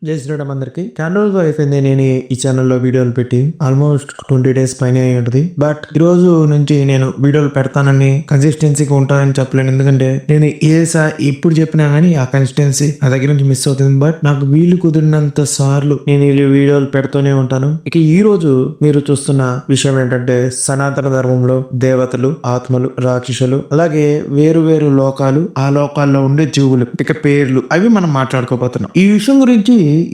జై శ్రీరామ్ అందరికి చాలా రోజులు అయిపోయింది నేను ఈ ఛానల్లో వీడియోలు పెట్టి ఆల్మోస్ట్ 20 days పైన అయి ఉంటుంది. బట్ ఈ రోజు నుంచి నేను వీడియోలు పెడతానని కన్సిస్టెన్సీగా ఉంటానని చెప్పలేను. ఎందుకంటే నేను ఎప్పుడు చెప్పినా గానీ ఆ కన్సిస్టెన్సీ నా దగ్గర నుంచి మిస్ అవుతుంది. బట్ నాకు వీలు కుదిరినంత సార్లు నేను ఈ వీడియోలు పెడుతూనే ఉంటాను. ఇక ఈ రోజు మీరు చూస్తున్న విషయం ఏంటంటే సనాతన ధర్మంలో దేవతలు, ఆత్మలు, రాక్షసులు, అలాగే వేరు వేరు లోకాలు, ఆ లోకాల్లో ఉండే జీవులు, ఇక పేర్లు, అవి మనం మాట్లాడుకోబోతున్నాం. ఈ విషయం గురించి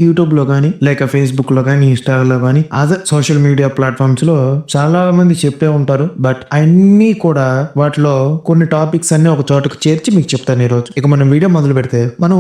యూట్యూబ్ లో గానీ, లేక ఫేస్బుక్ లో గానీ, ఇన్స్టాగ్రామ్ లో గానీ, అదర్ సోషల్ మీడియా ప్లాట్ఫామ్స్ లో చాలా మంది చెప్పే ఉంటారు. బట్ అన్ని కూడా వాటిలో కొన్ని టాపిక్స్ అన్ని ఒక చోటకు చేర్చి మీకు చెప్తాను ఈ రోజు. ఇక మనం వీడియో మొదలు పెడితే మనం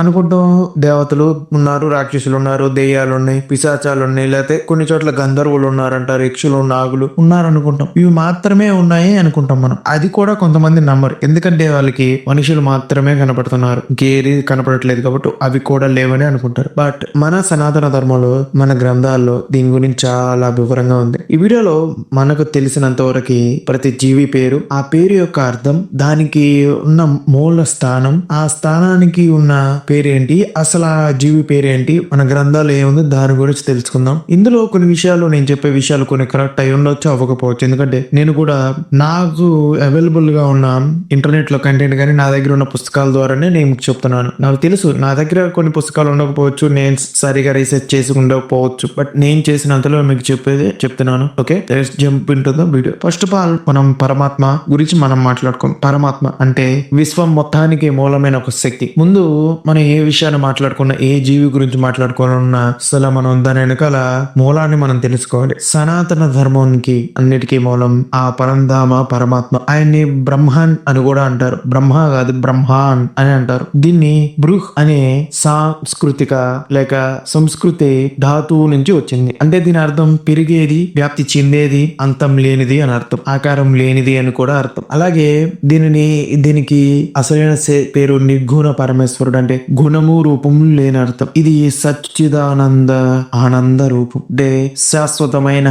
అనుకుంటాం దేవతలు ఉన్నారు, రాక్షసులు ఉన్నారు, దెయ్యాలు ఉన్నాయి, పిశాచాలు ఉన్నాయి, లేకపోతే కొన్ని చోట్ల గంధర్వులు ఉన్నారంటారు, యక్షులు, నాగులు ఉన్నారు అనుకుంటాం. ఇవి మాత్రమే ఉన్నాయి అనుకుంటాం మనం. అది కూడా కొంతమంది నమ్మరు. ఎందుకంటే వాళ్ళకి మనుషులు మాత్రమే కనపడుతున్నారు, ఇంకేది కనపడట్లేదు కాబట్టి అవి కూడా లేవని అనుకుంటారు. బట్ మన సనాతన ధర్మంలో, మన గ్రంథాల్లో దీని గురించి చాలా వివరంగా ఉంది. ఈ వీడియోలో మనకు తెలిసినంత వరకు ప్రతి జీవి పేరు, ఆ పేరు యొక్క అర్థం, దానికి ఉన్న మూల స్థానం, ఆ స్థానానికి ఉన్న పేరేంటి, అసలు ఆ జీవి పేరేంటి, మన గ్రంథాలు ఏముంది దాని గురించి తెలుసుకుందాం. ఇందులో కొన్ని విషయాలు, నేను చెప్పే విషయాలు కొన్ని కరెక్ట్ అయి ఉండొచ్చు, అవ్వకపోవచ్చు. ఎందుకంటే నేను కూడా నాకు అవైలబుల్ గా ఉన్న ఇంటర్నెట్ లో కంటెంట్ కానీ, నా దగ్గర ఉన్న పుస్తకాల ద్వారానే నేను మీకు చెప్తున్నాను. నాకు తెలుసు నా దగ్గర కొన్ని పుస్తకాలు ఉండకపోవచ్చు, నేను సరిగా రీసెర్చ్ చేసి ఉండకపోవచ్చు, బట్ నేను చేసినంతలో మీకు చెప్తున్నాను. Okay, let's jump into the video. First of all మనం పరమాత్మ గురించి మనం మాట్లాడుకోం. పరమాత్మ అంటే విశ్వం మొత్తానికి మూలమైన ఒక శక్తి. ముందు మనం ఏ విషయాన్ని మాట్లాడుకున్నా, ఏ జీవి గురించి మాట్లాడుకోవాలన్నా అసలు మనం దాని వెనకాల మూలాన్ని మనం తెలుసుకోవాలి. సనాతన ధర్మానికి అన్నిటికీ మూలం ఆ పరంధామ పరమాత్మ. ఆయన్ని బ్రహ్మాన్ అని కూడా అంటారు. బ్రహ్మ కాదు, బ్రహ్మాన్ అని అంటారు. దీన్ని బృహ్ అనే సాంస్కృతిక లేక సంస్కృతి ధాతువు నుంచి వచ్చింది. అంటే దీని అర్థం పెరిగేది, వ్యాప్తి చెందేది, అంతం లేనిది అని అర్థం, ఆకారం లేనిది అని కూడా అర్థం. అలాగే దీనికి అసలైన పేరు నిర్గుణ పరమేశ్వరుడు, అంటే గుణము రూపము లేని అర్థం. ఇది సచ్చిదానంద ఆనంద రూపం, అంటే శాశ్వతమైన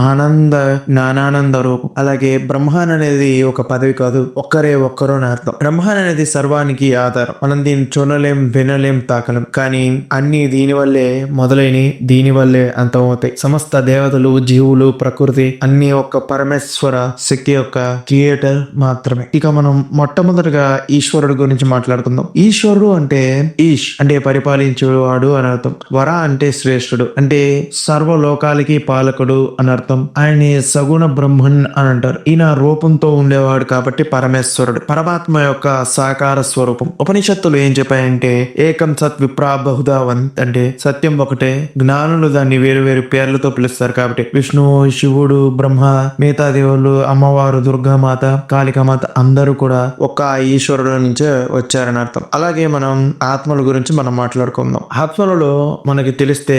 ఆనంద జ్ఞానానంద రూపం. అలాగే బ్రహ్మాన్ అనేది ఒక పదవి కాదు, ఒక్కరు అని అర్థం. బ్రహ్మాన్ అనేది సర్వానికి ఆధారం. మనం దీన్ని చూడలేం, వినలేం, తాకలేం, కానీ అన్ని దీని వల్లే మొదలైన, దీని వల్లే అంతమవుతాయి. సమస్త దేవతలు, జీవులు, ప్రకృతి అన్ని ఒక్క పరమేశ్వర శక్తి యొక్క క్రియేటర్ మాత్రమే. ఇక మనం మొట్టమొదటిగా ఈశ్వరుడు గురించి మాట్లాడుకుందాం. ఈశ్వరుడు అంటే ఈష్ అంటే పరిపాలించేవాడు అని అర్థం. వర అంటే శ్రేష్ఠుడు, అంటే సర్వలోకాలకి పాలకుడు అని అర్థం. ఆయన సగుణ బ్రహ్మన్ అని అంటారు. ఈయన రూపంతో ఉండేవాడు కాబట్టి పరమేశ్వరుడు, పరమాత్మ యొక్క సాకార స్వరూపం. ఉపనిషత్తులు ఏం చెప్పాయంటే ఏకం సత్ విప్రా బహుధావంత్, అంటే సత్యం ఒకటే, జ్ఞానులు దాన్ని వేరు వేరు పేర్లతో పిలుస్తారు. కాబట్టి విష్ణు, శివుడు, బ్రహ్మ, మిగతా దేవుళ్ళు, అమ్మవారు, దుర్గామాత, కాళికామాత అందరూ కూడా ఒక్క ఈశ్వరుడు నుంచే వచ్చారని అర్థం. అలాగే మనం ఆత్మల గురించి మనం మాట్లాడుకుందాం. ఆత్మలలో మనకి తెలిస్తే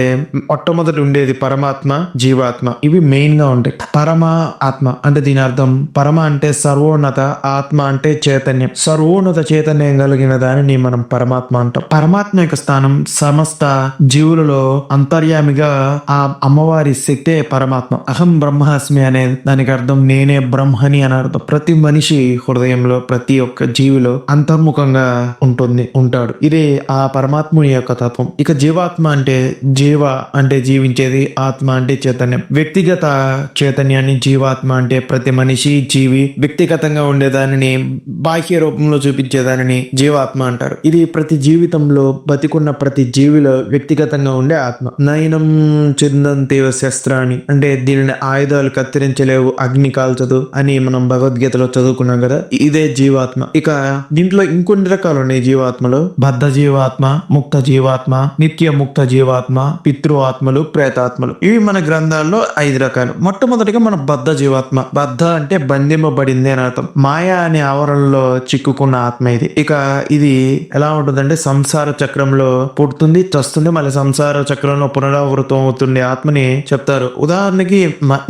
మొట్టమొదటి ఉండేది పరమాత్మ, జీవాత్మ. ఇవి మెయిన్ గా ఉంటాయి. పరమ ఆత్మ అంటే దీని అర్థం పరమ అంటే సర్వోన్నత, ఆత్మ అంటే చైతన్యం. సర్వోన్నత చైతన్యం కలిగిన దానిని మనం పరమాత్మ అంటాం. పరమాత్మ యొక్క స్థానం సమస్త జీవులలో అంతర్యామిగా ఆ అమ్మవారి శక్తే పరమాత్మ. అహం బ్రహ్మాస్మి అనే దానికి అర్థం నేనే బ్రహ్మని అని అర్థం. ప్రతి మనిషి హృదయంలో, ప్రతి ఒక్క జీవిలో అంతర్ముఖంగా ఉంటాడు. ఇదే ఆ పరమాత్ముని యొక్క తత్వం. ఇక జీవాత్మ అంటే జీవ అంటే జీవించేది, ఆత్మ అంటే చైతన్యం. వ్యక్తిగత చైతన్యాన్ని జీవాత్మ అంటే ప్రతి మనిషి, జీవి వ్యక్తిగతంగా ఉండేదానిని బాహ్య రూపంలో చూపించేదానిని జీవాత్మ అంటారు. ఇది ప్రతి జీవితంలో బతికున్న ప్రతి జీవిలో వ్యక్తిగతంగా ఉండే ఆత్మ. నయనం చిందంతేవ శస్త్రాన్ని, అంటే దీనిని ఆయుధాలు కత్తిరించలేవు, అగ్ని కాల్చదు అని మనం భగవద్గీతలో చదువుకున్నాం కదా. ఇదే జీవాత్మ. ఇక దీంట్లో ఇంకొన్ని రకాలు ఉన్నాయి జీవాత్మలో. బద్ధ జీవాత్మ, ముక్త జీవాత్మ, నిత్య ముక్త జీవాత్మ, పితృ ఆత్మలు, ప్రేతాత్మలు. ఇవి మన గ్రంథాల్లో 5 రకాలు. మొట్టమొదటిగా మన బద్ధ జీవాత్మ. బద్ధ అంటే బంధింపబడింది అని అర్థం. మాయా అనే ఆవరణలో చిక్కుకున్న ఆత్మ ఇది. ఇక ఇది ఎలా ఉంటుందంటే సంసార చక్రంలో పుడుతుంది, చస్తుంది, మళ్ళీ సంసార చక్రంలో పునరావృతం అవుతుండే ఆత్మని చెప్తారు. ఉదాహరణకి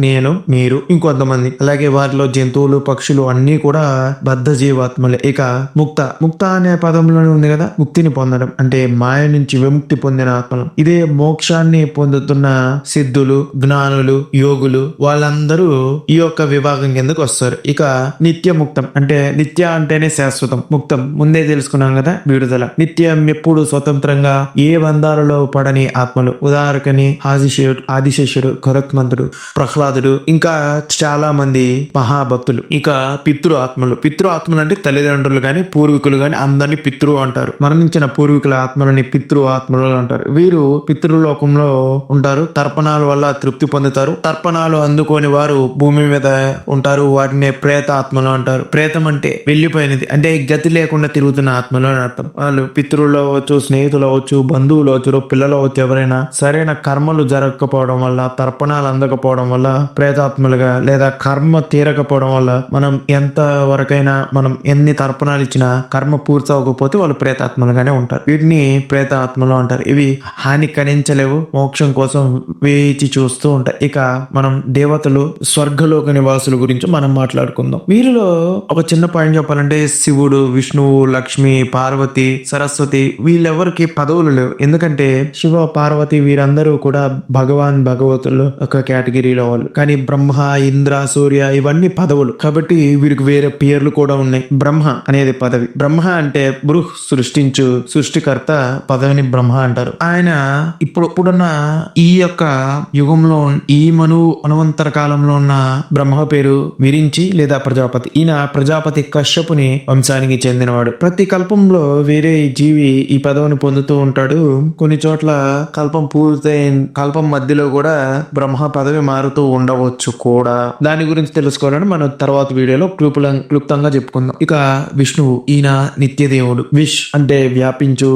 నేను, మీరు, ఇంకొంతమంది. అలాగే వారిలో జంతువులు, పక్షులు అన్ని కూడా బద్ధ జీవాత్మలే. ఇక ముక్త అనే పదంలోనే ఉంది కదా, ముక్తిని పొందడం అంటే మాయ నుంచి విముక్తి పొందిన ఆత్మలు. ఇదే మోక్షాన్ని పొందుతున్న సిద్ధులు, జ్ఞానులు, యోగులు, వాళ్ళందరూ ఈ యొక్క విభాగం కిందకు వస్తారు. ఇక నిత్య ముక్తం అంటే నిత్య అంటేనే శాశ్వతం, ముక్తం ముందే తెలుసుకున్నాం కదా, విడుదల. నిత్యం ఎప్పుడు స్వతంత్రంగా ముఖ్యంగా ఏ బంధాలలో పడని ఆత్మలు. ఉదాహరణని ఆదిశేషుడు, గరుత్మంతుడు, ప్రహ్లాదుడు, ఇంకా చాలా మంది మహాభక్తులు. ఇక పితృ ఆత్మలు అంటే తల్లిదండ్రులు గాని పూర్వీకులు గాని అందరినీ పితృ అంటారు. మరణించిన పూర్వీకుల ఆత్మలని పితృ ఆత్మలు అంటారు. వీరు పితృలోకంలో ఉంటారు. తర్పణాల వల్ల తృప్తి పొందుతారు. తర్పణాలు అందుకోని వారు భూమి మీద ఉంటారు. వాటిని ప్రేత ఆత్మలు అంటారు. ప్రేతం అంటే వెళ్ళిపోయినది, అంటే గతి లేకుండా తిరుగుతున్న ఆత్మలు అని అర్థం. వాళ్ళు పితృలు అవ్వచ్చు, స్నేహితులు అవ్వచ్చు, బంధువులు అవ్వచ్చు, పిల్లలు అవ్వచ్చు, ఎవరైనా సరైన కర్మలు జరగకపోవడం వల్ల, తర్పణాలు అందకపోవడం వల్ల ప్రేతాత్మలుగా, లేదా కర్మ తీరకపోవడం వల్ల మనం ఎంత వరకైనా మనం ఎన్ని తర్పణాలు ఇచ్చినా కర్మ పూర్తి అవ్వకపోతే వాళ్ళు ప్రేతాత్మలుగానే ఉంటారు. వీటిని ప్రేతాత్మలు అంటారు. ఇవి హాని కనించలేవు, మోక్షం కోసం వేచి చూస్తూ ఉంటాయి. ఇక మనం దేవతలు, స్వర్గలోక నివాసుల గురించి మనం మాట్లాడుకుందాం. వీరిలో ఒక చిన్న పాయింట్ చెప్పాలంటే శివుడు, విష్ణువు, లక్ష్మి, పార్వతి, సరస్వతి వీళ్ళెవరికి పదవులు లేవు. ఎందుకంటే శివ, పార్వతి వీరందరూ కూడా భగవతులు ఒక కేటగిరీలో వాళ్ళు. కానీ బ్రహ్మ, ఇంద్ర, సూర్య ఇవన్నీ పదవులు కాబట్టి వీరికి వేరే పేర్లు కూడా ఉన్నాయి. బ్రహ్మ అనేది పదవి. బ్రహ్మ అంటే బృహ్, సృష్టించు, సృష్టికర్త పదవిని బ్రహ్మ అంటారు. ఆయన ఇప్పుడున్న ఈ యొక్క యుగంలో ఈ మనువంతర కాలంలో ఉన్న బ్రహ్మ పేరు విరించి లేదా ప్రజాపతి. ఈయన ప్రజాపతి కశ్యపుని వంశానికి చెందినవాడు. ప్రతి కల్పంలో వేరే జీవి ఈ పదవిని పొందుతూ ఉంటాడు. కొన్ని చోట్ల కల్పం మధ్యలో కూడా బ్రహ్మ పదవి మారుతూ ఉండవచ్చు కూడా. దాని గురించి తెలుసుకోవాలని మనం తర్వాత వీడియోలో క్లుప్తంగా చెప్పుకుందాం. ఇక విష్ణువు, ఈయన నిత్య దేవుడు. విష్ అంటే వ్యాపించు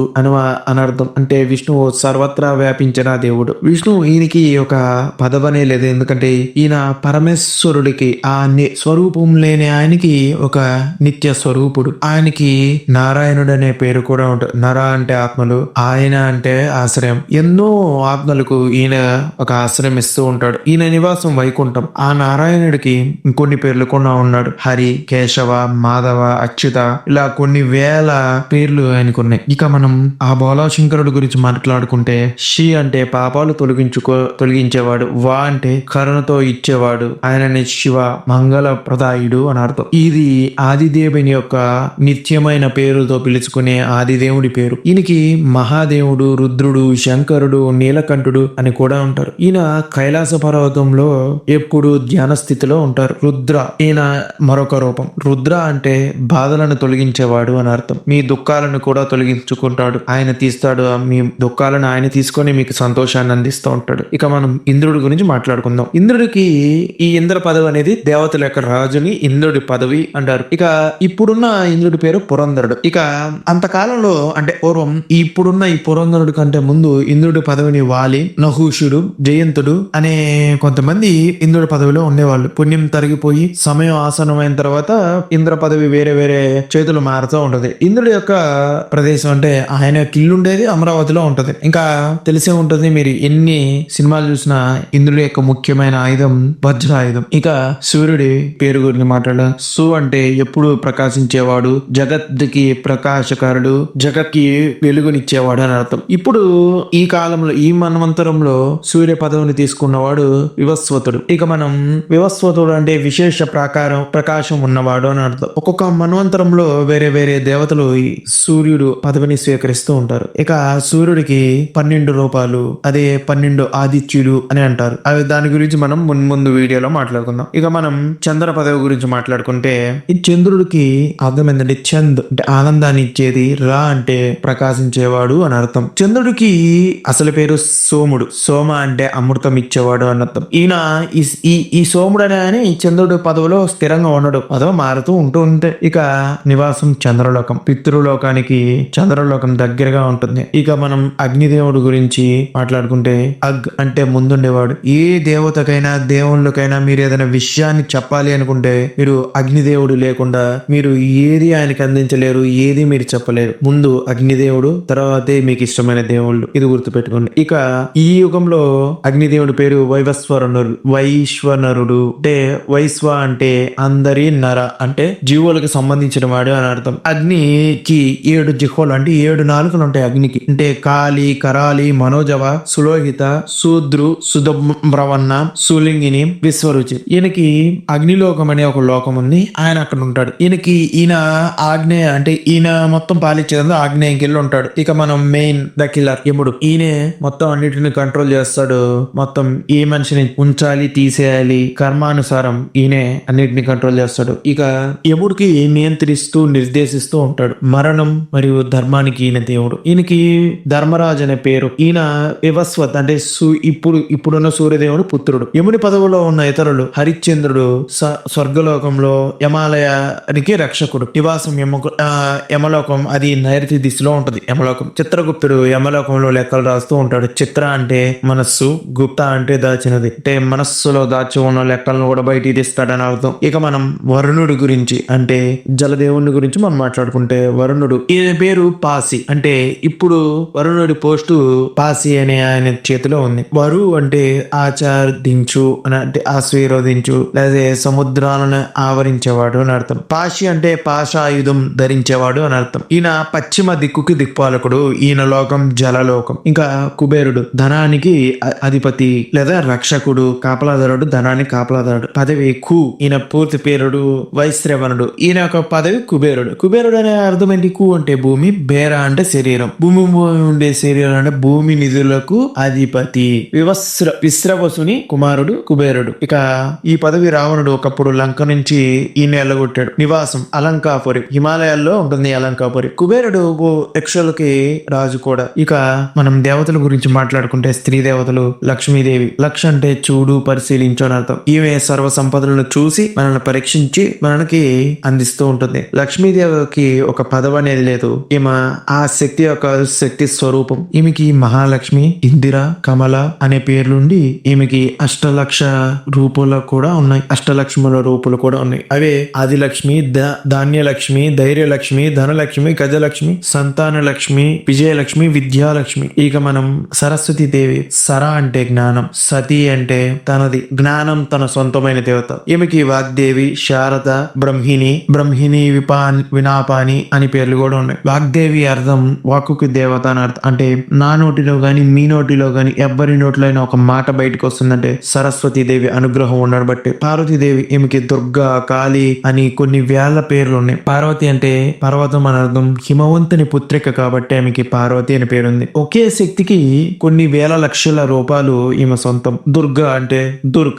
అనర్థం. అంటే విష్ణువు సర్వత్రా వ్యాపించిన దేవుడు. విష్ణువు ఈయనకి ఒక పదవనే లేదు. ఎందుకంటే ఈయన పరమేశ్వరుడికి ఆ స్వరూపం లేని ఆయనకి ఒక నిత్య స్వరూపుడు. ఆయనకి నారాయణుడు అనే పేరు కూడా ఉంటుంది. నర అంటే ఆత్మలు, ఆయన అంటే ఆశ్రయం. ఎన్నో ఆత్మలకు ఈయన ఒక ఆశ్రయం ఇస్తూ ఉంటాడు. ఈయన నివాసం వైకుంఠం. ఆ నారాయణుడికి ఇంకొన్ని పేర్లు కూడా ఉన్నాడు. హరి, కేశవ, మాధవ, అచ్యుత, ఇలా కొన్ని వేల పేర్లు ఆయనకున్నాయి. ఇక మనం ఆ బాలశంకరుడు గురించి మాట్లాడుకుంటే షి అంటే పాపాలు తొలగించేవాడు, వా అంటే కరుణతో ఇచ్చేవాడు. ఆయనని శివ, మంగళ ప్రదాయుడు అని అర్థం. ఇది ఆదిదేవుని యొక్క నిత్యమైన పేరుతో పిలుచుకునే ఆదిదేవుడి పేరు. ఈయనకి మహాదేవుడు, రుద్రుడు, శంకరుడు, నీలకంఠుడు అని కూడా ఉంటారు. ఈయన కైలాస పర్వతంలో ఎప్పుడు ధ్యాన స్థితిలో ఉంటారు. రుద్ర ఈయన మరొక రూపం. రుద్ర అంటే బాధలను తొలగించేవాడు అని అర్థం. మీ దుఃఖాలను కూడా తొలగించుకుంటాడు. ఆయన తీస్తాడు. మీ దుఃఖాలను ఆయన తీసుకొని మీకు సంతోషాన్ని అందిస్తూ ఉంటాడు. ఇక మనం ఇంద్రుడి గురించి మాట్లాడుకుందాం. ఇంద్రుడికి ఈ ఇంద్ర పదవి అనేది దేవతల యొక్క రాజుని ఇంద్రుడి పదవి అంటారు. ఇక ఇప్పుడున్న ఇంద్రుడి పేరు పురంధరుడు. ఇక అంతకాలంలో అంటే పూర్వం ఇప్పుడున్న ఈ పురంధరుడి కంటే ముందు ఇంద్రుడి పదవిని వాలి, నహూషుడు, జయంతుడు అనే కొంతమంది ఇంద్రుడి పదవిలో ఉండేవాళ్ళు. పుణ్యం తరిగిపోయి సమయం ఆసనమైన తర్వాత ఇంద్ర పదవి వేరే వేరే చేతులు మారుతూ ఉంటది. ఇంద్రుడి యొక్క ప్రదేశం అంటే ఆయన ఇల్లు ఉండేది అమరావతిలో ఉంటది. ఇంకా తెలిసే ఉంటది, మీరు ఎన్ని సినిమాలు చూసినా ఇంద్రుడి యొక్క ముఖ్యమైన ఆయుధం వజ్రాయుధం. ఇక సూర్యుడి పేరు గురించి మాట్లాడ. సు అంటే ఎప్పుడు ప్రకాశించేవాడు, జగత్కి ప్రకాశకారుడు, జగత్కి వెలుగునిచ్చేవాడు అని అర్థం. ఇప్పుడు ఈ కాలంలో ఈ మన్వంతరంలో సూర్య పదవిని తీసుకున్నవాడు వివస్వతుడు. ఇక మనం వివస్వతుడు అంటే విశేష ప్రకాశం ఉన్నవాడు అని అర్థం. ఒక్కొక్క మన్వంతరంలో వేరే వేరే దేవతలు సూర్యుడు పదవిని స్వీకరిస్తూ ఉంటారు. ఇక సూర్యుడికి 12 రూపాలు, అదే 12 ఆదిత్యులు అని అంటారు. అవి దాని గురించి మనం ముందు వీడియోలో మాట్లాడుకుందాం. ఇక మనం చంద్ర పదవి గురించి మాట్లాడుకుంటే ఈ చంద్రుడికి అర్థం ఏంటంటే చంద్ అంటే ఆనందాన్ని ఇచ్చేది, రా అంటే ప్రకాశించేవాడు అని అర్థం. చంద్రుడికి అసలు పేరు సోముడు. సోమ అంటే అమృతం ఇచ్చేవాడు అని అర్థం. ఈయన ఈ సోముడు అనే ఈ చంద్రుడి పదవిలో స్థిరంగా ఉండడు, పదవి మారుతూ ఉంటే. ఇక నివాసం చంద్రలోకం. పితృలోకానికి చంద్రలోకం దగ్గరగా ఉంటుంది. ఇక మనం అగ్నిదేవుడు గురించి మాట్లాడుకుంటే అగ్ అంటే ముందుండేవాడు. ఏ దేవతకైనా దేవుళ్ళకైనా మీరు ఏదైనా విషయాన్ని చెప్పాలి అనుకుంటే మీరు అగ్నిదేవుడు లేకుండా మీరు ఏది ఆయనకి అందించలేరు, ఏది మీరు చెప్పలేరు. ముందు అగ్నిదేవుడు, తర్వాతే మీకు ఇష్టమైన దేవుళ్ళు. ఇది గుర్తుపెట్టుకోండి. ఇక ఈ యుగంలో అగ్నిదేవుడి పేరు వైశ్వనరుడు. అంటే వైశ్వ అంటే అందరి నర అంటే జీవులకు సంబంధించిన వాడు అని అర్థం. అగ్నికి 7 జిహ్వలు అంటే 7 నాలుకలు ఉంటాయి అగ్నికి. అంటే కాళి, కరాలి, మనోజవ, సులోహిత, శూద్రు, సుధబ్రవన్న, సులింగిని, విశ్వరుచి. ఈయనకి అగ్నిలోకం అనే ఒక లోకం ఉంది. ఆయన అక్కడ ఉంటాడు. ఈయన ఆగ్నేయ అంటే ఈయన మొత్తం పాలించేదంతా ఆగ్నేయంకి వెళ్ళి ఉంటాడు. ఇక మనం మెయిన్ ద కిల్లర్ యముడు. ఈయనే మొత్తం అన్నిటిని కంట్రోల్ చేస్తాడు. మొత్తం ఏ మనిషిని ఉంచాలి తీసేయాలి కర్మానుసారం ఈయనే అన్నిటిని కంట్రోల్ చేస్తాడు. ఇక యముడికి నియంత్రిస్తూ నిర్దేశిస్తూ ఉంటాడు. మరణం మరియు ధర్మానికి ఈయన దేవుడు. ఈయనకి ధర్మరాజు అనే పేరు. ఈయన వివస్వత్ అంటే ఇప్పుడున్న సూర్యదేవుడు పుత్రుడు. యముని పదవిలో ఉన్న ఇతరులు హరిశ్చంద్రుడు స్వర్గలోకంలో యమాలయానికి రక్షకుడు. నివాసం యమలోకం అది నైరుతి దిశలో ఉంటది. యమలోకం. చిత్రగుప్తుడు యమలోకంలో లెక్కలు రాస్తూ ఉంటాడు. చిత్ర అంటే మనస్సు, గుప్త అంటే దాచినది. అంటే మనస్సులో దాచి ఉన్న లెక్కలను కూడా బయటికి తీస్తాడని అర్థం. ఇక మనం వరుణుడి గురించి అంటే జలదేవుని గురించి మనం మాట్లాడుకుంటే వరుణుడు ఈయన పేరు పాసి. అంటే ఇప్పుడు వరుణుడి పోస్టు పాసి అనే ఆయన చేతిలో ఉంది. వరు అంటే ఆచార్దించు అని అంటే ఆశీర్వదించు లేదా సముద్రాలను ఆవరించేవాడు అని అర్థం. పాశి అంటే పాశాయుధం ధరించేవాడు అని అర్థం. ఈయన పశ్చిమ దిక్కుకి దిక్పాలకుడు. ఈయన లోకం జలలోకం. ఇంకా కుబేరుడు ధనానికి అధిపతి లేదా రక్షకుడు, కాపలాదారుడు, ధనానికి కాపలాదారుడు. పదవి కు. ఈయన పూర్తి పేరుడు వైశ్రవణుడు. ఈయన యొక్క పదవి కుబేరుడు. కుబేరుడు అనే అర్థం ఏంటి? కు అంటే భూమి, బేర అంటే శరీరం. భూమి ఉండే శరీరం అంటే భూమి నిధులకు అధిపతి. విశ్రవసుని కుమారుడు కుబేరుడు. ఇక ఈ పదవి రావణుడు ఒకప్పుడు లంక నుంచి ఈయన ఎల్లగొట్టాడు. నివాసం అలంకాపురి. హిమాలయాల్లో ఉంటుంది అలంకాపురి. కుబేరుడు యక్షులకి రాజు కూడా. ఇక మనం దేవతల గురించి మాట్లాడుకుంటే స్త్రీ దేవతలు లక్ష్మీదేవి. లక్ష అంటే చూడు, పరిశీలించు అని అర్థం. ఈమె సర్వ సంపదలను చూసి మనల్ని పరీక్షించి మనకి అందిస్తూ ఉంటుంది. లక్ష్మీదేవికి ఒక పదవి అనేది లేదు. ఈమె ఆ శక్తి యొక్క శక్తి స్వరూపం. ఈమెకి మహాలక్ష్మి, ఇందిర, కమల అనే పేర్లుండి ఈమెకి అష్టలక్ష రూపులు కూడా ఉన్నాయి. అష్టలక్ష్ముల రూపులు కూడా ఉన్నాయి. అవే ఆదిలక్ష్మి, ధాన్యలక్ష్మి, ధైర్యలక్ష్మి, ధనలక్ష్మి, గజలక్ష్మి, సంతాన లక్ష్మి, విజయలక్ష్మి, విద్యాలక్ష్మి. ఇక మనం సరస్వతి దేవి. సర అంటే జ్ఞానం, సతి అంటే తనది జ్ఞానం తన సొంతమైన దేవత. ఈమెకి వాగ్దేవి, శారద, బ్రహ్మిణి వినాపాని అని పేర్లు కూడా ఉన్నాయి. వాగ్దేవి అర్థం వాక్కుకి దేవత అని అర్థం. అంటే నా నోటిలో గాని మీ నోటిలో గాని ఎవ్వరి నోటిలో అయినా ఒక మాట బయటకు వస్తుందంటే సరస్వతి దేవి అనుగ్రహం ఉండడం బట్టి. పార్వతీదేవి. ఈమెకి దుర్గా, కాళీ అని కొన్ని వేల పేర్లు ఉన్నాయి. పార్వతి అంటే పర్వతం అని అర్థం. హిమవంతుని పుత్రిక కాబట్టి ఆమెకి పార్వతి అని పేరుంది. ఒకే శక్తికి కొన్ని వేల లక్షల రూపాలు ఈమె సొంతం. దుర్గా అంటే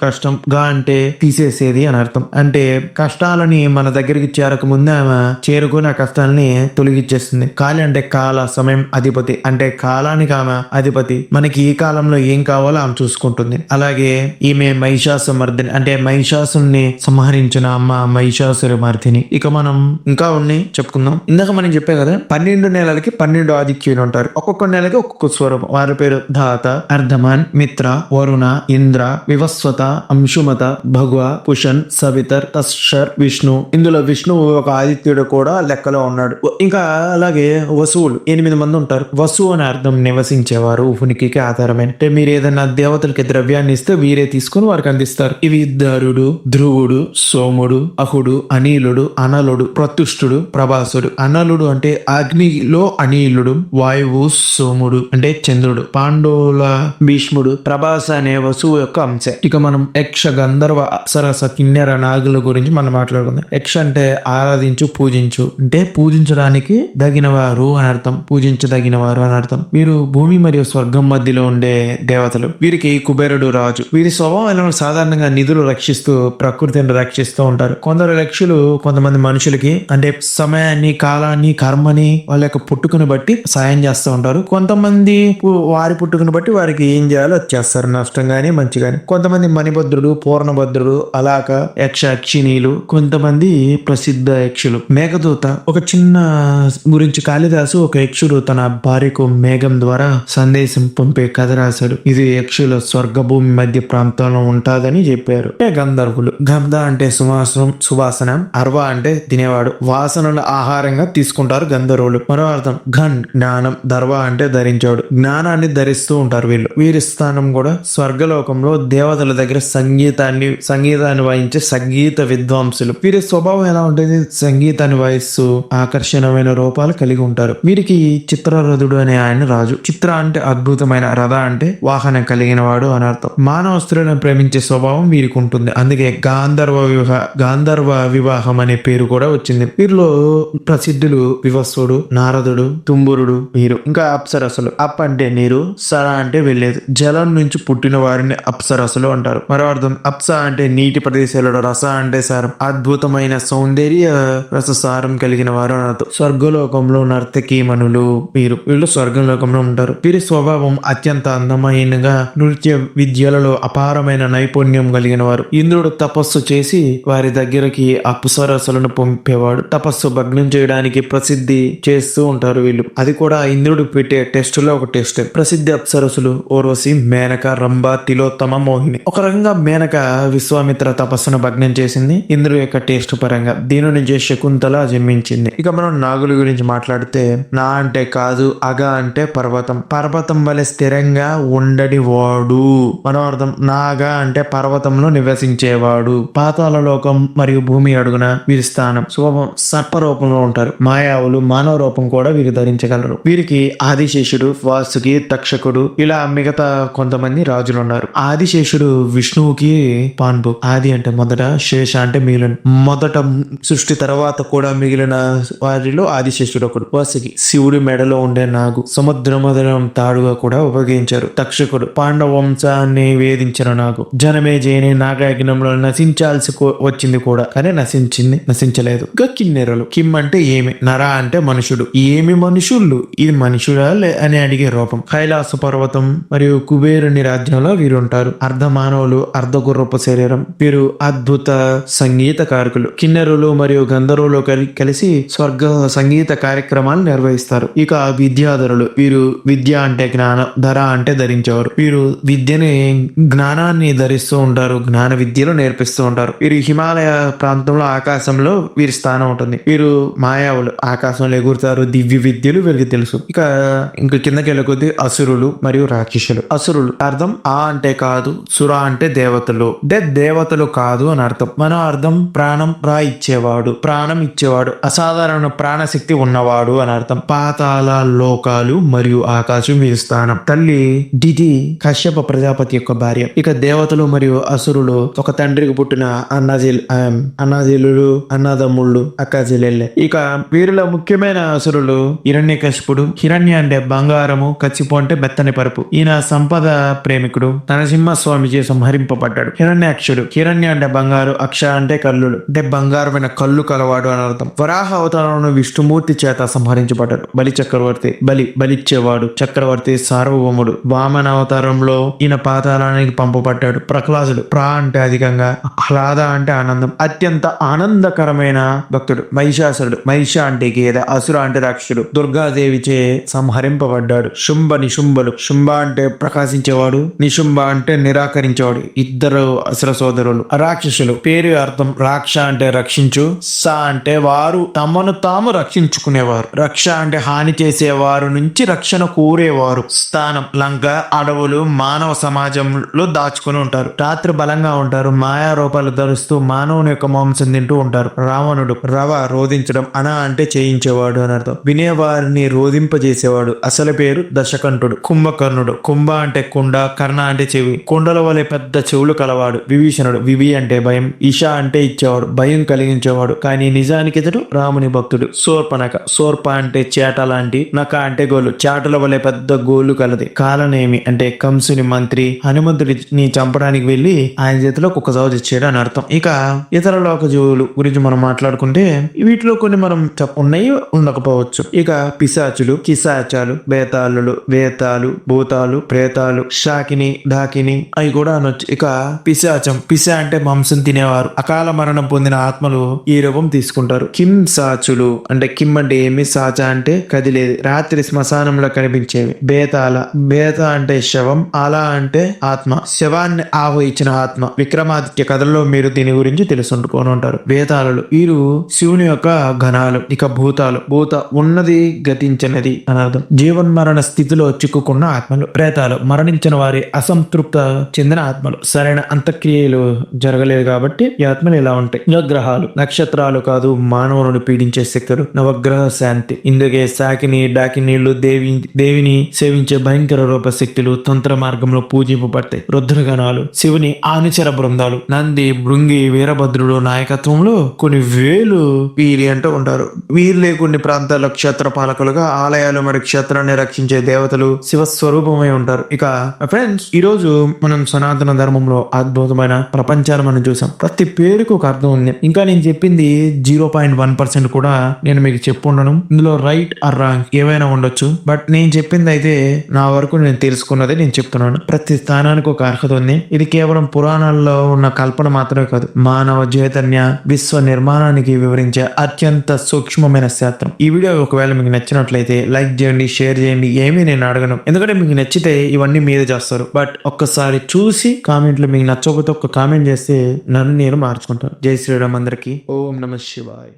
కష్టం, గా అంటే తీసేసేది అని అర్థం. అంటే కష్టాలని మన దగ్గరికి చేరక ముందే ఆమె చేరుకుని ఆ కష్టాలని తొలగించేస్తుంది. కాళి అంటే కాల సమయం అధిపతి. అంటే కాలానికి ఆమె అధిపతి. మనకి ఈ కాలంలో ఏం కావాలో ఆమె చూసుకుంటుంది. అలాగే ఈమె మహిషాసుమర్దిని. అంటే మహిషాసుని సంహరించిన అమ్మ మహిషాసుర మర్దిని. ఇక మనం ఇంకా ఉన్నాయి చెప్పుకుందాం. ఇందాక మనం చెప్పే కదా 12 నెలలకి 12 ఆదిత్యులు ఉంటారు. ఒక్కొక్క నెలకి ఒక్కొక్క స్వరూపం. వారి పేరు ధాత, అర్ధమాన్, మిత్ర, వరుణ, ఇంద్ర, వివస్వత, అంశుమత, భగవ, పుషన్, సవితర్, తస్షర్, విష్ణు. ఇందులో విష్ణువు ఒక ఆదిత్యుడు కూడా లెక్కలో ఉన్నాడు. ఇంకా అలాగే వసువులు 8 మంది ఉంటారు. వసు అని అర్థం నివసించేవారు, ఉనికికి ఆధారమైన. అంటే మీరు ఏదైనా దేవతలకి ద్రవ్యాన్ని ఇస్తే వీరే తీసుకుని వారికి అందిస్తారు. ఇవి ధరుడు, ధ్రువుడు, సోముడు, అహుడు, అనిలుడు, అనలుడు, ప్రతుష్టుడు, ప్రభాసుడు. అనలుడు అంటే అగ్నిలో అనిలుడు, వాయువు సోముడు అంటే చంద్రుడు, పాండవుల భీష్ముడు, ప్రభాస అనే వసువు యొక్క అంశ. ఇక మనం యక్ష, గంధర్వ, అప్సరస, కిన్నెర, నాగుల గురించి మనం మాట్లాడుకుందాం. యక్ష అంటే ఆరాధించు, పూజించు. అంటే పూజించడానికి దగినవారు అని అర్థం. పూజించదగినవారు అని అర్థం. వీరు భూమి మరియు స్వర్గం మధ్యలో ఉండే దేవతలు. వీరికి కుబేరుడు రాజు. వీరి స్వభావం ఎలా సాధారణంగా నిధులు రక్షిస్తూ ప్రకృతిని రక్షిస్తూ ఉంటారు. కొందరు యక్షులు కొంతమంది మనుషులకి అంటే సమయాన్ని, కాలాన్ని, కర్మని వాళ్ళ యొక్క పుట్టుకను బట్టి సాయం చేస్తూ ఉంటారు. కొంతమంది వారి పుట్టుకను బట్టి వారికి ఏం చేయాలో చేస్తారు, నష్టం గానీ మంచి గాని. కొంతమంది మణిభద్రుడు, పూర్ణభద్రుడు, అలాక యక్ష, యక్షిణీలు. కొంతమంది ప్రసిద్ధ యక్షులు. మేఘదూత. ఒక చిన్న గురించి కాళిదాసు ఒక యక్షుడు తన భార్యకు మేఘం ద్వారా సందేశం పంపే కథ రాశాడు. ఇది యక్షుల స్వర్గభూమి మధ్య ప్రాంతంలో ఉంటాదని చెప్పారు. గంధర్వులు. గంధ అంటే సువాసన, అర్వ అంటే తినేవాడు. వాసనలు ఆహారంగా తీసుకుంటారు గంధర్వులు. మరో అర్థం ఘన్ జ్ఞానం, దర్వ అంటే ధరించాడు. జ్ఞానాన్ని ధరిస్తూ ఉంటారు వీళ్ళు. వీరి స్థానం కూడా స్వర్గలోకంలో దేవతల దగ్గర సంగీతాన్ని వాయించే సంగీత విద్వాంసులు. వీరి స్వభావం ఎలా ఉంటుంది? సంగీతాన్ని వాయిస్తూ ఆకర్షణమైన రూపాలు కలిగి ఉంటారు. వీరికి చిత్రరథుడు అనే ఆయన రాజు. చిత్ర అంటే అద్భుతమైన, రథ అంటే వాహనం కలిగిన వాడు అని అర్థం. మానవ స్త్రీలను ప్రేమించే స్వభావం వీరికి ఉంటుంది. అందుకే గాంధర్వ వివాహం అనే పేరు కూడా వచ్చింది. వీరిలో ప్రసిద్ధులు వివస్వుడు, నారదుడు, తుమ్మ కుంభురుడు వీరు. ఇంకా అప్సరసలు. అప్ అంటే నీరు, సర అంటే వెళ్ళేది. జలం నుంచి పుట్టిన వారిని అప్సరసలు అంటారు. మరో అర్థం అప్స అంటే నీటి ప్రదేశాలలో, రస అంటే సారం, అద్భుతమైన సౌందర్య రససారం కలిగిన వారు అని అర్థం. స్వర్గలోకంలో నర్తకీమణులు వీళ్ళు స్వర్గలోకంలో ఉంటారు. వీరి స్వభావం అత్యంత అందమైనగా, నృత్య విద్యలలో అపారమైన నైపుణ్యం కలిగిన వారు. ఇంద్రుడు తపస్సు చేసి వారి దగ్గరికి అప్సరసలను పంపేవాడు. తపస్సు భగ్నం చేయడానికి ప్రసిద్ధి చేస్తూ ఉంటారు వీళ్ళు. అది కూడా ఇంద్రుడు పెట్టే టెస్ట్ లో ఒక టెస్ట్. ప్రసిద్ధి అప్సరసులు ఊర్వశి, మేనక, రంభ, తిలోత్తమ, మోహిని. ఒక రకంగా మేనక విశ్వామిత్ర తపస్సును భగ్నం చేసింది ఇంద్రుడి యొక్క టేస్ట్ పరంగా. దీని నుంచి శకుంతల జన్మించింది. ఇక మనం నాగుల గురించి మాట్లాడితే, నా అంటే కాదు, అగ అంటే పర్వతం. పర్వతం వలె స్థిరంగా ఉండడి వాడు. మనం అర్థం. నాగా అంటే పర్వతంలో నివసించేవాడు. పాతాళ లోకం మరియు భూమి అడుగున వీరి స్థానం. స్వభావం సర్ప రూపంలో ఉంటారు. మాయావులు మానవ రూపం కూడా వీరు ధరించగలరు. వీరికి ఆదిశేషుడు, వాసుకి, తక్షకుడు ఇలా మిగతా కొంతమంది రాజులు ఉన్నారు. ఆదిశేషుడు విష్ణువుకి పాన్పు. ఆది అంటే మొదట, శేష అంటే మిగిలిన. మొదట సృష్టి తర్వాత కూడా మిగిలిన వారిలో ఆదిశేషుడు ఒకడు. వాసుకి శివుడి మెడలో ఉండే నాగు. సముద్రమదనం తాడుగా కూడా ఉపయోగించారు. తక్షకుడు పాండవ వంశాన్ని వేధించిన నాగు. జనమేజయుని నాగయజ్ఞంలో నశించాల్సి వచ్చింది కూడా, కానీ నశించలేదు. ఇంకా కిన్నెరలు. కిమ్ అంటే ఏమి, నర అంటే మనుషుడు. ఏమి మనుషులు, ఇది మనుషుడా అని అడిగే రూపం. కైలాస పర్వతం మరియు కుబేరుని రాజ్యంలో వీరు ఉంటారు. అర్ధ మానవులు, అర్ధ గుర్రపు శరీరం. వీరు అద్భుత సంగీతకారకులు. కిన్నెరులు మరియు గంధర్వులు కలిసి స్వర్గ సంగీత కార్యక్రమాలు నిర్వహిస్తారు. ఇక విద్యాధరులు. వీరు విద్య అంటే జ్ఞానం, ధర అంటే ధరించేవారు. వీరు జ్ఞానాన్ని ధరిస్తూ ఉంటారు. జ్ఞాన విద్యలు నేర్పిస్తూ ఉంటారు. వీరు హిమాలయ ప్రాంతంలో ఆకాశంలో వీరి స్థానం ఉంటుంది. వీరు మాయావులు, ఆకాశంలో ఎగురుతారు. దివ్య విద్యలు వీరికి తెలుసు. ఇంకా కిందకి వెళ్ళకొద్ది అసురులు మరియు రాక్షసులు. అసురులు అర్థం ఆ అంటే కాదు, సుర అంటే దేవతలు. దేవతలు కాదు అని అర్థం. మన అర్థం ప్రాణం ఇచ్చేవాడు, అసాధారణ ప్రాణశక్తి ఉన్నవాడు అని అర్థం. పాతాళ లోకాలు మరియు ఆకాశం వీరి స్థానం. తల్లి దితి కశ్యప ప్రజాపతి యొక్క భార్య. ఇక దేవతలు మరియు అసురులు ఒక తండ్రికి పుట్టిన అన్నాజీలు, అన్నదమ్ముళ్ళు, అక్కాజీలెళ్ళే. ఇక వీరిలో ముఖ్యమైన అసురులు హిరణ్యకశిపుడు. హిరణ్య అంటే బంగారము, కచ్చిపు అంటే మెత్తని పరుపు. ఈయన సంపద ప్రేమికుడు. నరసింహస్వామిచే సంహరింపబడ్డాడు. హిరణ్యాక్షుడు. హిరణ్య అంటే బంగారు, అక్ష అంటే కల్లులు, అంటే బంగారమైన కళ్ళు కలవాడు అని అర్థం. వరాహ అవతారంలో విష్ణుమూర్తి చేత సంహరించబడ్డాడు. బలిచ్చేవాడు చక్రవర్తి, సార్వభౌముడు. వామన అవతారంలో ఈయన పాతాళానికి పంపబడ్డాడు. ప్రహ్లాదుడు. అంటే అధికంగా, హ్లాద అంటే ఆనందం, అత్యంత ఆనందకరమైన భక్తుడు. మహిషాసురుడు. మహిష అంటే గేదె, అసుర అంటే రాక్షసుడు. దుర్గాదేవిచే సంహరింపబడ్డాడు. శుంభ నిశుంభులు. శుంభ అంటే ప్రకాశించేవాడు, నిశుంభ అంటే నిరాకరించేవాడు. ఇద్దరు అసుర సోదరులు. రాక్షసులు. పేరు అర్థం రాక్ష అంటే రక్షించు, స అంటే వారు తమను తాము రక్షించుకునేవారు. రక్ష అంటే హాని చేసేవారు నుంచి రక్షణ కోరేవారు. స్థానం లంక, అడవులు, మానవ సమాజంలో దాచుకుని ఉంటారు. రాత్రి బలంగా ఉంటారు. మాయా రూపాలు ధరిస్తూ మానవుని యొక్క మాంసం తింటూ ఉంటారు. రావణుడు. రోధించడం, అన అంటే చేయించేవాడు అని అర్థం. వినేవారిని రోధింపజేసేవాడు. అసలు పేరు దశకంఠుడు. కుంభకర్ణుడు. కుంభ అంటే కుండ, కర్ణ అంటే చెవి. కుండల వలె పెద్ద చెవులు కలవాడు. విభీషణుడు. వివి అంటే భయం, ఈశ అంటే ఇచ్చేవాడు, భయం కలిగించేవాడు. కానీ నిజానికి ఇతడు రాముని భక్తుడు. శూర్పణఖ. శూర్ప అంటే చేట లాంటి, నక అంటే గోలు, చేటల వలె పెద్ద గోలు కలది. కాలనేమి అంటే కంసుని మంత్రి. హనుమంతుడిని చంపడానికి వెళ్లి ఆయన చేతిలో కుక్క సాగు తెచ్చాడు అని అర్థం. ఇక ఇతర లోక జీవులు గురించి మనం మాట్లాడుకుంటే వీటిలో కొన్ని మనం ఉన్నాయి, ఉండకపోవచ్చు. ఇక పిశాచులు, కిశాచాలు, బేతాళులు, వేతాలు, భూతాలు, ప్రేతాలు, శాకిని, ఢాకిని అవి కూడా అనొచ్చు. ఇక పిశాచం. పిశ అంటే మాంసం తినేవారు. అకాల మరణం పొందిన ఆత్మలు ఈ రూపం తీసుకుంటారు. కిమ్ సాచులు అంటే కిమ్ అంటే ఏమి, సాచ అంటే కదిలేది, రాత్రి శ్మశానంలో కనిపించేవి. బేత అంటే శవం, ఆలా అంటే ఆత్మ, శవాన్ని ఆహ్వానించిన ఆత్మ. విక్రమాదిత్య కథల్లో మీరు దీని గురించి తెలుసుకొని ఉంటారు. వేతాళులు. వీరు శివుని యొక్క గణాలు. ఇక భూతాలు. ఉన్నది గతించినది అని అర్థం. జీవన్మరణ స్థితిలో చిక్కుకున్న ఆత్మలు. ప్రేతాలు. మరణించిన వారి అసంతృప్త చెందిన ఆత్మలు. సరైన అంత్యక్రియలు జరగలేదు కాబట్టి ఈ ఆత్మలు ఇలా ఉంటాయి. నవగ్రహాలు. నక్షత్రాలు కాదు, మానవులను పీడించే శక్తులు. నవగ్రహ శాంతి. ఇందుకే సాకిని, డాకినీళ్లు దేవిని సేవించే భయంకర రూప శక్తులు తంత్ర మార్గంలో పూజింపబడతాయి. రుద్రగణాలు. శివుని అనుచర బృందాలు. నంది, భృంగి, వీరభద్రుడు నాయకత్వంలో కొన్ని వేలు వీరి అంటూ ఉంటారు. వీరిలే కొన్ని ప్రాంతాల్లో క్షేత్రపాలక పాలకులుగా ఆలయాలు మరియు క్షేత్రాన్ని రక్షించే దేవతలు శివస్వరూపమై ఉంటారు. ఇక ఫ్రెండ్స్, ఈ రోజు మనం సనాతన ధర్మంలో అద్భుతమైన ప్రపంచాన్ని మనం చూసాం. ప్రతి పేరుకు ఒక అర్థం ఉంది. ఇంకా నేను చెప్పింది 0.1% కూడా నేను మీకు చెప్పుండను. ఇందులో రైట్ ఆర్ రాంగ్ ఏవైనా ఉండొచ్చు. బట్ నేను చెప్పింది అయితే నా వరకు నేను తెలుసుకున్నది నేను చెప్తున్నాను. ప్రతి స్థానానికి ఒక అర్హత ఉంది. ఇది కేవలం పురాణాల్లో ఉన్న కల్పన మాత్రమే కాదు, మానవ చైతన్య విశ్వ నిర్మాణానికి వివరించే అత్యంత సూక్ష్మమైన శాస్త్రం. ఈ వీడియో ఒకవేళ మీకు నచ్చినట్లయితే లైక్ చేయండి, షేర్ చేయండి. ఏమీ నేను అడగను, ఎందుకంటే మీకు నచ్చితే ఇవన్నీ మీరే చేస్తారు. బట్ ఒక్కసారి చూసి కామెంట్లు మీకు నచ్చకపోతే ఒక కామెంట్ చేస్తే నన్ను నేను మార్చుకుంటాను. జై శ్రీరామ్ అందరికీ. ఓం నమః శివాయ.